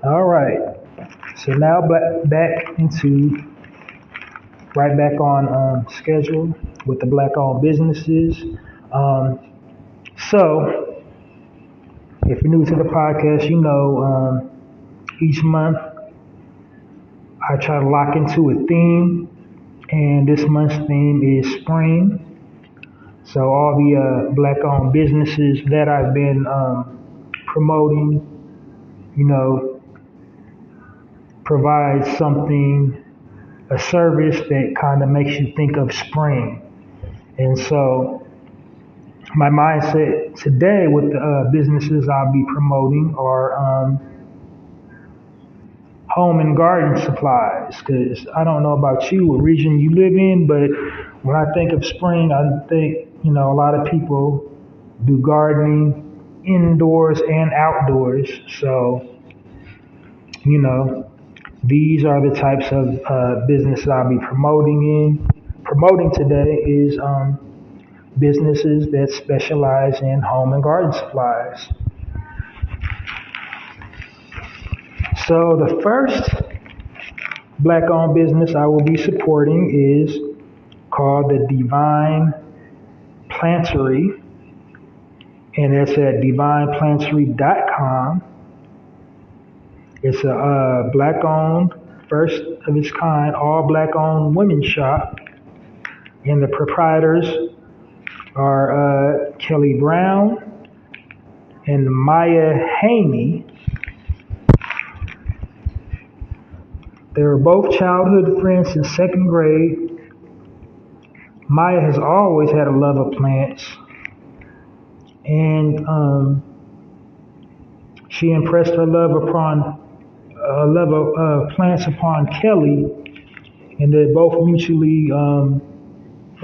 All right. So now back into right back on schedule with the black-owned businesses. Um, so if you're new to the podcast, you know each month I try to lock into a theme, and this month's theme is spring. So all the black-owned businesses that I've been promoting, you know, provide something, a service that kind of makes you think of spring. And so my mindset today with the businesses I'll be promoting are home and garden supplies. Because I don't know about you, what region you live in, but when I think of spring, I think, a lot of people do gardening indoors and outdoors. So, you know, these are the types of business I'll be promoting today is businesses that specialize in home and garden supplies. So the first black-owned business I will be supporting is called the Devine Plantery, and it's at devineplantery.com. It's a black-owned, first of its kind, all black-owned women's shop, and the proprietors are Kelly Brown and Maya Haynie. They were both childhood friends since second grade. Maya has always had a love of plants, and she impressed her love of plants upon Kelly, and they both mutually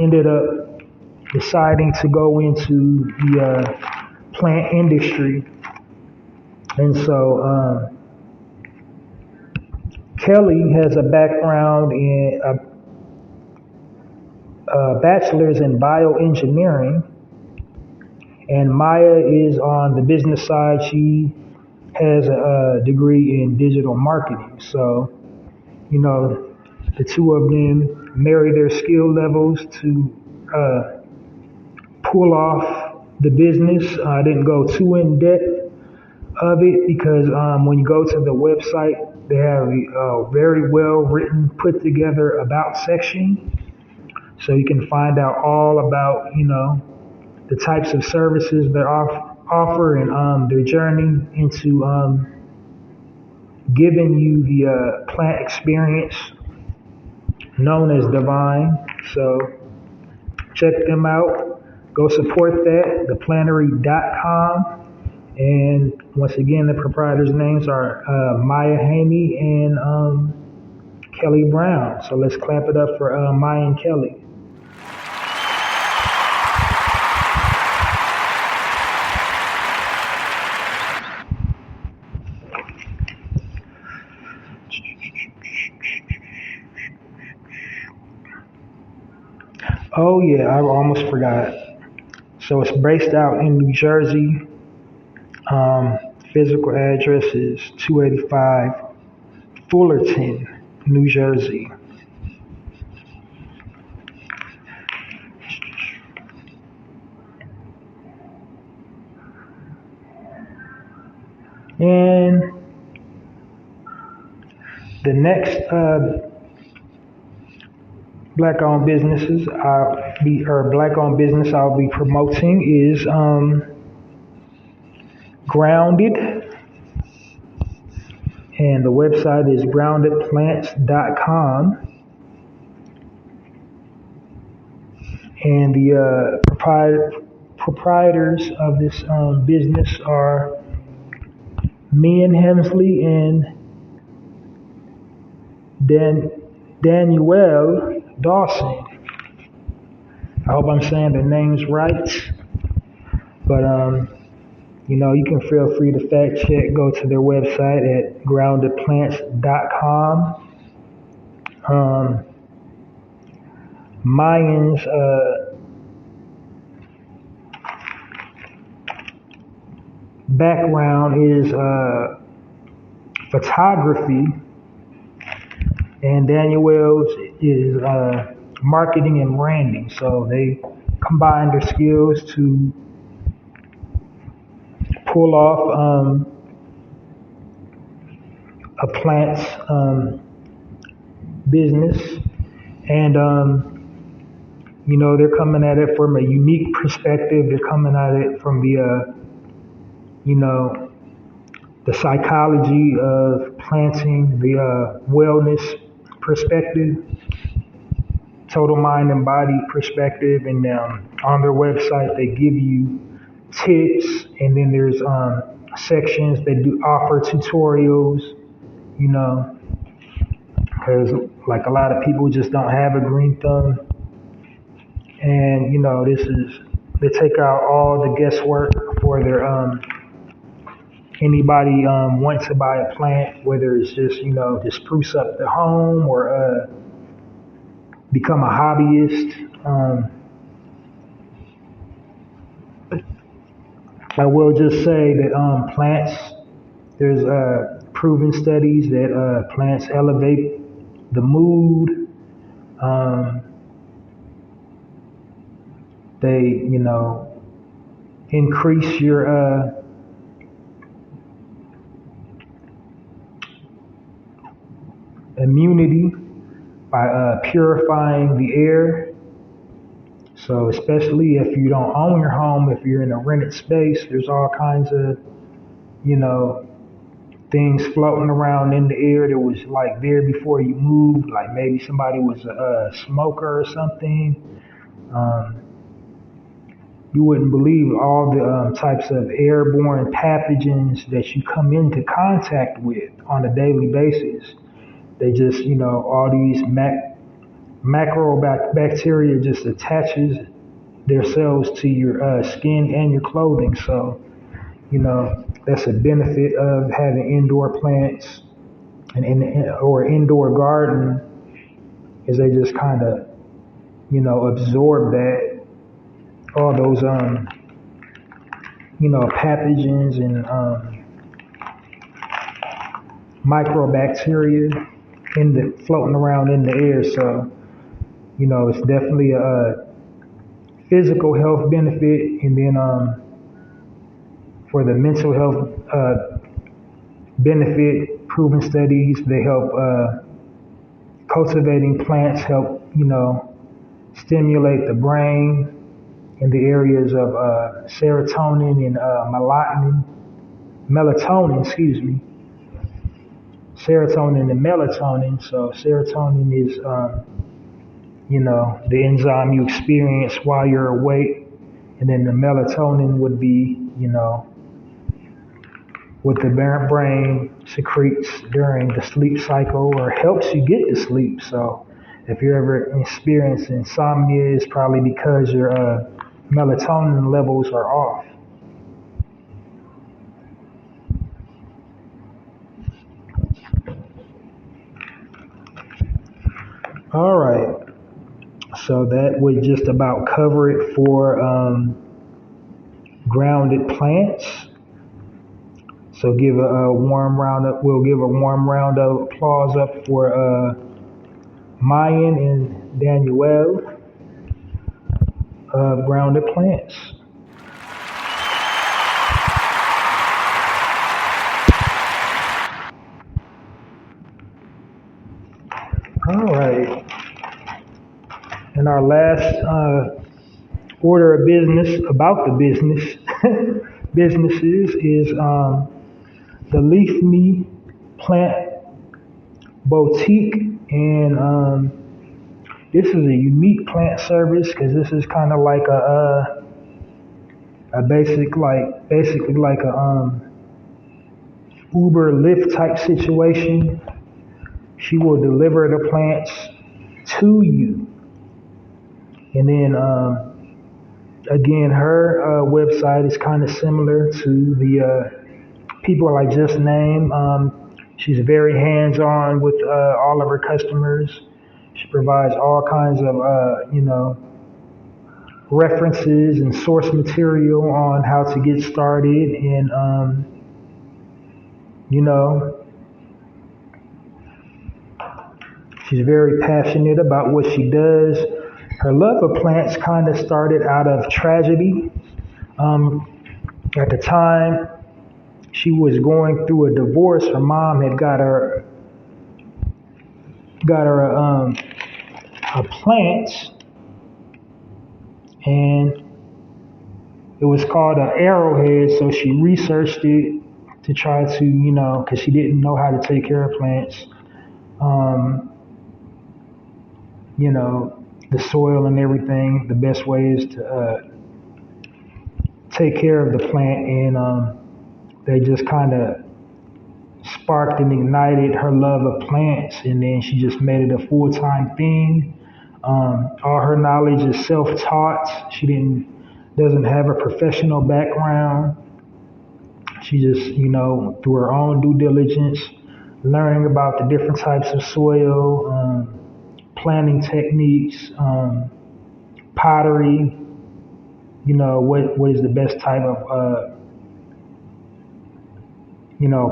ended up deciding to go into the plant industry. And so Kelly has a background in a bachelor's in bioengineering, and Maya is on the business side. She has a degree in digital marketing. So, the two of them marry their skill levels to pull off the business. I didn't go too in depth of it because when you go to the website, they have a very well written, put together about section. So you can find out all about, the types of services they offer and their journey into giving you the plant experience known as Devine. So check them out. Go support that, theplantery.com. And once again, the proprietors' names are Maya Haynie and Kelly Brown. So let's clap it up for Maya and Kelly. Oh yeah, I almost forgot. So it's based out in New Jersey. Physical address is 285 Fullerton, New Jersey. And the next black-owned business I'll be promoting is Grounded, and the website is groundedplants.com. And the proprietors of this business are Migon Hemsly and Danielle Dowsell. I hope I'm saying their names right. But you can feel free to fact check. Go to their website at groundedplants.com. Mayans background is photography, and Danielle's is marketing and branding. So they combine their skills to pull off a plant's business, and they're coming at it from a unique perspective. They're coming at it from the the psychology of planting, the wellness perspective, total mind and body perspective, and on their website they give you tips, and then there's sections that do offer tutorials, because like a lot of people just don't have a green thumb, and they take out all the guesswork for their anybody wants to buy a plant, whether it's just to spruce up the home or become a hobbyist. I will just say that plants, there's proven studies that plants elevate the mood. They, increase your immunity by purifying the air. So especially if you don't own your home, if you're in a rented space, there's all kinds of, things floating around in the air that was like there before you moved, like maybe somebody was a smoker or something. You wouldn't believe all the types of airborne pathogens that you come into contact with on a daily basis. They just, all these macrobacteria just attaches themselves to your skin and your clothing. So, that's a benefit of having indoor plants or indoor garden, is they just kind of, absorb that, all those, pathogens and microbacteria floating around in the air. So, it's definitely a physical health benefit, and then for the mental health benefit, proven studies, they help cultivating plants help stimulate the brain in the areas of serotonin and serotonin and melatonin. So serotonin is the enzyme you experience while you're awake, and then the melatonin would be what the brain secretes during the sleep cycle, or helps you get to sleep. So if you're ever experiencing insomnia, it's probably because your melatonin levels are off. All right, so that would just about cover it for grounded plants. So give a warm round up. We'll give a warm round of applause up for Migon and Danielle of Grounded Plants. All right. And our last order of business about the businesses is the Leafeme Plant Boutique, and this is a unique plant service because this is kind of like basically like a Uber Lyft type situation. She will deliver the plants to you, and then again, her website is kind of similar to the people I just named. She's very hands-on with all of her customers. She provides all kinds of, references and source material on how to get started, and, She's very passionate about what she does. Her love of plants kind of started out of tragedy. At the time, she was going through a divorce. Her mom had got her a plant, and it was called an arrowhead. So she researched it to try to, because she didn't know how to take care of plants. The soil and everything. The best way is to take care of the plant, and they just kind of sparked and ignited her love of plants, and then she just made it a full-time thing. All her knowledge is self-taught. She doesn't have a professional background. She just, through her own due diligence, learning about the different types of soil, planting techniques, pottery, what is the best type of,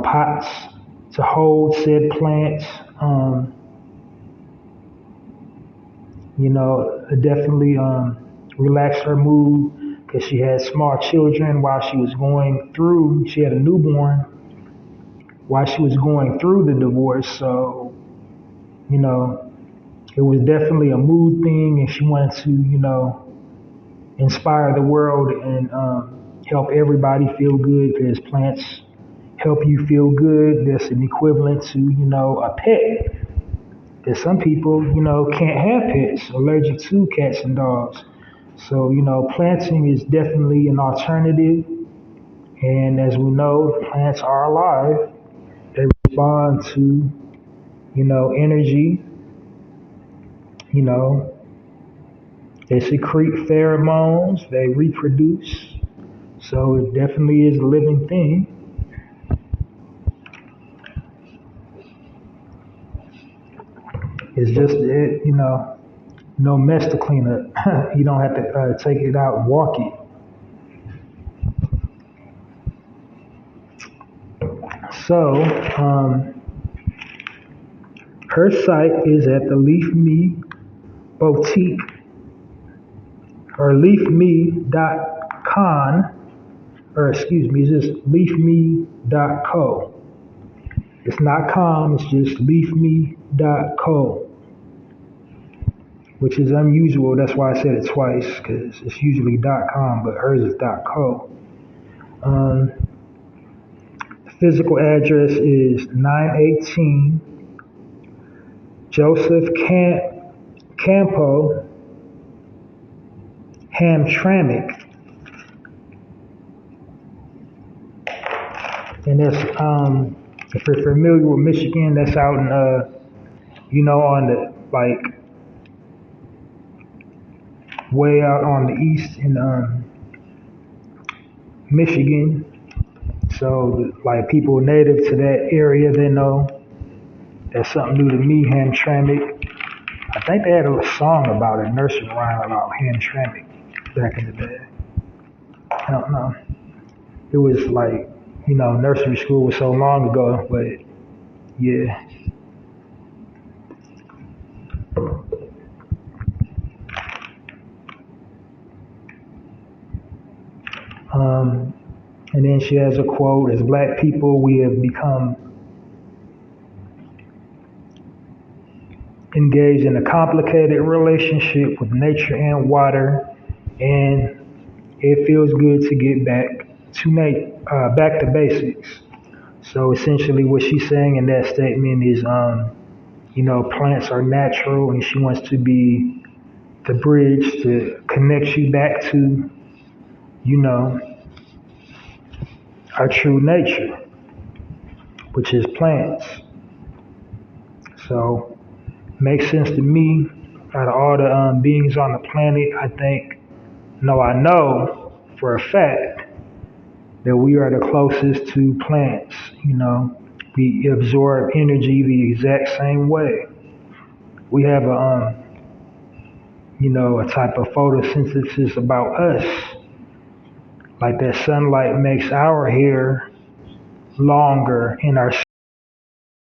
pots to hold said plants. It definitely relaxed her mood because she had small children while she was she had a newborn while she was going through the divorce. So, it was definitely a mood thing, and she wanted to, inspire the world and help everybody feel good, because plants help you feel good. That's an equivalent to, a pet. Because some people, can't have pets, allergic to cats and dogs. So, planting is definitely an alternative. And as we know, plants are alive. They respond to, energy. They secrete pheromones. They reproduce. So it definitely is a living thing. It's just, no mess to clean up. You don't have to take it out and walk it. So, her site is at the Leafeme Boutique, or leafeme.com, it's just leafeme.co. It's not com, it's just leafeme.co, which is unusual. That's why I said it twice, because it's usually .com, but hers is .co. The physical address is 918 Joesph Campo, Hamtrack. And that's, if you're familiar with Michigan, that's out in, on the, way out on the east in, Michigan. So, people native to that area, they know. That's something new to me, Hamtrack. I think they had a song about it, nursery rhyme about Hamtrack back in the day. I don't know. It was nursery school was so long ago, but yeah. And then she has a quote: "As Black people, we have become engaged in a complicated relationship with nature and water, and it feels good to get back to basics." So essentially what she's saying in that statement is, plants are natural, and she wants to be the bridge to connect you back to, our true nature, which is plants. So makes sense to me. Out of all the beings on the planet, I know for a fact that we are the closest to plants. We absorb energy the exact same way. We have a type of photosynthesis about us. Like that sunlight makes our hair longer and our